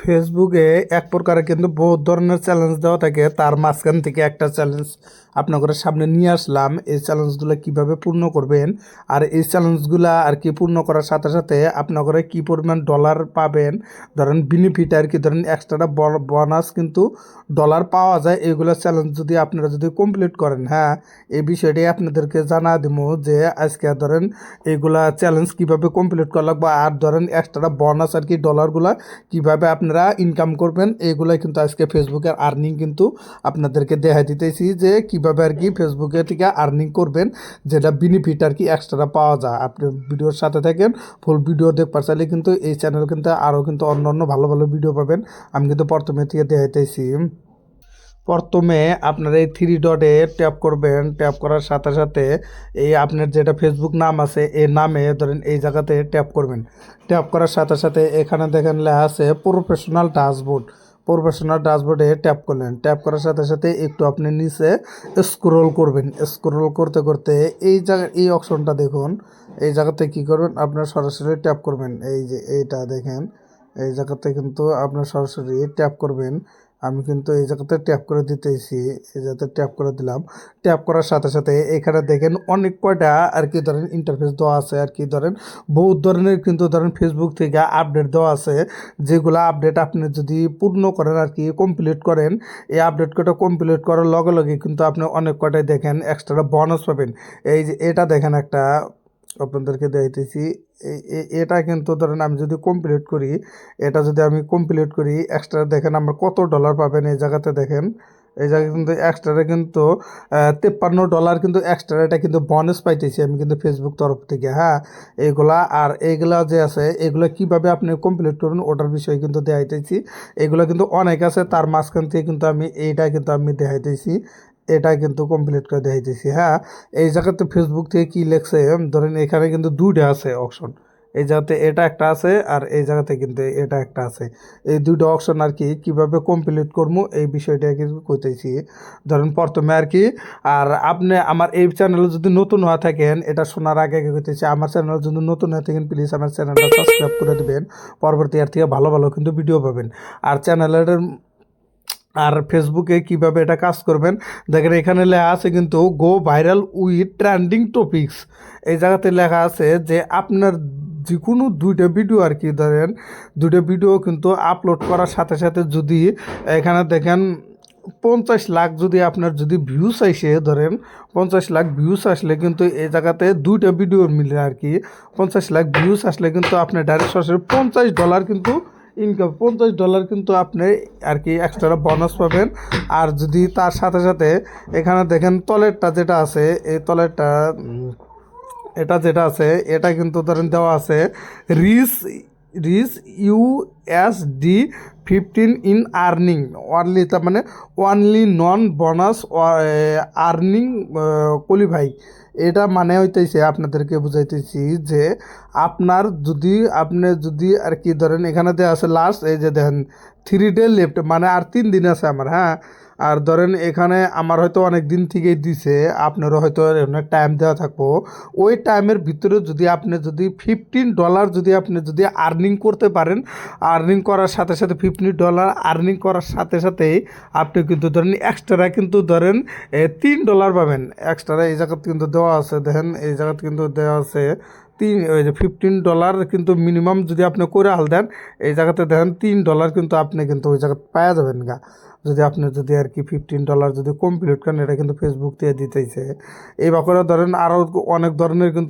ফেসবুকে এক প্রকারে কিন্তু বহুত ধরনের চ্যালেঞ্জ দেওয়া থাকে, তার মাঝখান থেকে একটা চ্যালেঞ্জ আপনাদের সামনে নিয়ে আসলাম। এই চ্যালেঞ্জগুলো কিভাবে পূর্ণ করবেন, আর এই চ্যালেঞ্জগুলো আর কি পূর্ণ করার সাথে সাথে আপনারা কি পরিমাণ ডলার পাবেন, ধরেন বেনিফিট আর কি, ধরেন এক্সট্রা বোনাস কিন্তু ডলার পাওয়া যায়। এগুলো চ্যালেঞ্জ যদি আপনারা যদি কমপ্লিট করেন, হ্যাঁ, এই বিষয়টাই আপনাদেরকে জানা দিব যে আজকে ধরেন এইগুলা চ্যালেঞ্জ কিভাবে কমপ্লিট করা লাগবে, আর ধরেন এক্সট্রা বোনাস আর কি ডলারগুলা কিভাবে আপনারা ইনকাম করবেন, এগুলাই কিন্তু আজকে ফেসবুকের আর্নিং কিন্তু আপনাদেরকে দেখা দিতেছি যে কিভাবে আর কি ফেসবুকে থেকে আর্নিং করবেন, যেটা বেনিফিট আর কি এক্সট্রা পাওয়া যায়। আপনি ভিডিওর সাথে থাকেন, ফুল ভিডিও দেখবার চাইলে কিন্তু এই চ্যানেল কিন্তু আরও কিন্তু অন্য অন্য ভালো ভালো ভিডিও পাবেন। আমি কিন্তু প্রথমে থেকে দেখাইতেছি। প্রথমে আপনার এই থ্রি ডটে ট্যাপ করবেন, ট্যাপ করার সাথে সাথে এই আপনার যেটা ফেসবুক নাম আছে এই নামে ধরেন এই জায়গাতে ট্যাপ করবেন। ট্যাপ করার সাথে সাথে এখানে দেখেন লেখা আছে প্রফেশনাল ড্যাশবোর্ড। প্রফেশনাল ড্যাশবোর্ডে ট্যাপ করলেন, ট্যাপ করার সাথে সাথে একটু আপনি নিচে স্ক্রোল করবেন। স্ক্রোল করতে করতে এই জায়গা এই অপশনটা দেখুন, এই জায়গাতে কি করবেন, আপনার সরাসরি ট্যাপ করবেন। এই যে এইটা দেখেন, এই জায়গাতে কিন্তু আপনার সরাসরি ট্যাপ করবেন। আমি কিন্তু এই জায়গাতে ট্যাপ করে দিতেছি, এই জায়গাতে ট্যাপ করে দিলাম। ট্যাপ করার সাথে সাথে এখানে দেখেন অনেক কয়টা আর কি ধরেন ইন্টারফেস দেওয়া আছে আর কি, ধরেন বহুত ধরনের কিন্তু ধরেন ফেসবুক থেকে আপডেট দেওয়া আছে, যেগুলো আপডেট আপনি যদি পূর্ণ করেন আর কি কমপ্লিট করেন, এই আপডেট কটা কমপ্লিট করার লগে লগে কিন্তু আপনি অনেক কয়টাই দেখেন এক্সট্রা বোনাস পাবেন। এই যে এটা দেখেন একটা আপনাদেরকে দেখাইতেছি, এটা কিন্তু ধরেন আমি যদি কমপ্লিট করি, এটা যদি আমি কমপ্লিট করি এক্সট্রা দেখেন আমরা কত ডলার পাবেন। এই জায়গাতে দেখেন, এই জায়গায় কিন্তু এক্সট্রা কিন্তু $53 কিন্তু এক্সট্রা এটা কিন্তু বোনাস পাইতেছি আমি কিন্তু ফেসবুক তরফ থেকে, হ্যাঁ। এইগুলা আর এইগুলা যে আছে এগুলো কিভাবে আপনি কমপ্লিট করুন ওটার বিষয়ে কিন্তু দেখাইতেছি। এগুলো কিন্তু অনেক আছে, তার মাঝখান থেকে কিন্তু আমি এইটা কিন্তু আমি দেখাইতেছি, এটা কিন্তু কমপ্লিট করে দেখাইতেছি, হ্যাঁ। এই জায়গাতে ফেসবুক থেকে কি লেখছে ধরেন এখানে কিন্তু দুইটা আছে অপশন, এই জায়গাতে এটা একটা আছে আর এই জায়গাতে কিন্তু এটা একটা আছে। এই দুটো অপশন আর কি কিভাবে কমপ্লিট করবো এই বিষয়টা কিন্তু কইতেছি। ধরেন প্রথমে আর কি, আর আপনি আমার এই চ্যানেলে যদি নতুন হয়ে থাকেন, এটা শোনার আগে আগে কইতেছি, আমার চ্যানেল যদি নতুন হয়ে থাকেন প্লিজ আমার চ্যানেলটা সাবস্ক্রাইব করে দেবেন। পরবর্তী আর থেকে ভালো ভালো কিন্তু ভিডিও পাবেন। আর চ্যানেলের আর ফেসবুকে কিভাবে এটা কাজ করবেন দেখেন, এখানে লেখা আছে কিন্তু গো ভাইরাল উইথ ট্রেন্ডিং টপিকস। এই জায়গাতে লেখা আছে যে আপনার যে কোনো দুইটা ভিডিও আর কি, ধরেন দুইটা ভিডিও কিন্তু আপলোড করার সাথে সাথে যদি এখানে দেখেন 50 লাখ যদি আপনার যদি ভিউস আসে, ধরেন 50 লাখ ভিউস আসলে কিন্তু এই জায়গাতে দুইটা ভিডিও মিলে আর কি 50 লাখ ভিউস আসলে কিন্তু আপনার ডাইরেক্ট সরাসরি $50 কিন্তু ইনকাম, $50 কিন্তু আপনি আর কি এক্সট্রা বোনাস পাবেন। আর যদি তার সাথে সাথে এখানে দেখেন তলেরটা যেটা আছে, এই তলেরটা এটা যেটা আছে এটা কিন্তু ধরেন দেওয়া আছে রিস রিস USD 15 ইন আর্নিং অনলি, তার মানে অনলি নন বোনাস আর্নিং কোয়ালিফাই। এটা মানে হইতেছে আপনাদেরকে বুঝাইতেছি যে আপনার যদি আপনি যদি আর কি ধরেন এখানে দেওয়া আছে লাস্ট, এই যে দেখেন 3 ডে লেফট, মানে আর 3 দিন আছে আমার, হ্যাঁ। আর ধরেন এখানে আমার হয়তো অনেক দিন থেকেই দিছে, আপনারও হয়তো অনেক টাইম দেওয়া থাকবো। ওই টাইমের ভিতরে যদি আপনি যদি $15 যদি আপনি যদি আর্নিং করতে পারেন, আর্নিং করার সাথে সাথে $15 আর্নিং করার সাথে সাথেই আপনি কিন্তু ধরেন এক্সট্রা কিন্তু ধরেন $3 পাবেন এক্সট্রা। এই জায়গাতে কিন্তু দেওয়া আছে, দেখেন এই জায়গাতে কিন্তু দেওয়া আছে ওই যে $15 কিন্তু মিনিমাম যদি আপনি করে হাল দেন, এই জায়গাতে দেখেন $3 কিন্তু আপনি কিন্তু ওই জায়গাতে পাওয়া যাবেন গা, যদি আপনি যদি আর কি $15 যদি কমপ্লিট করেন। এটা কিন্তু ফেসবুক দিয়ে দিতেছে। এই বাকরে ধরেন আরও অনেক ধরনের কিন্তু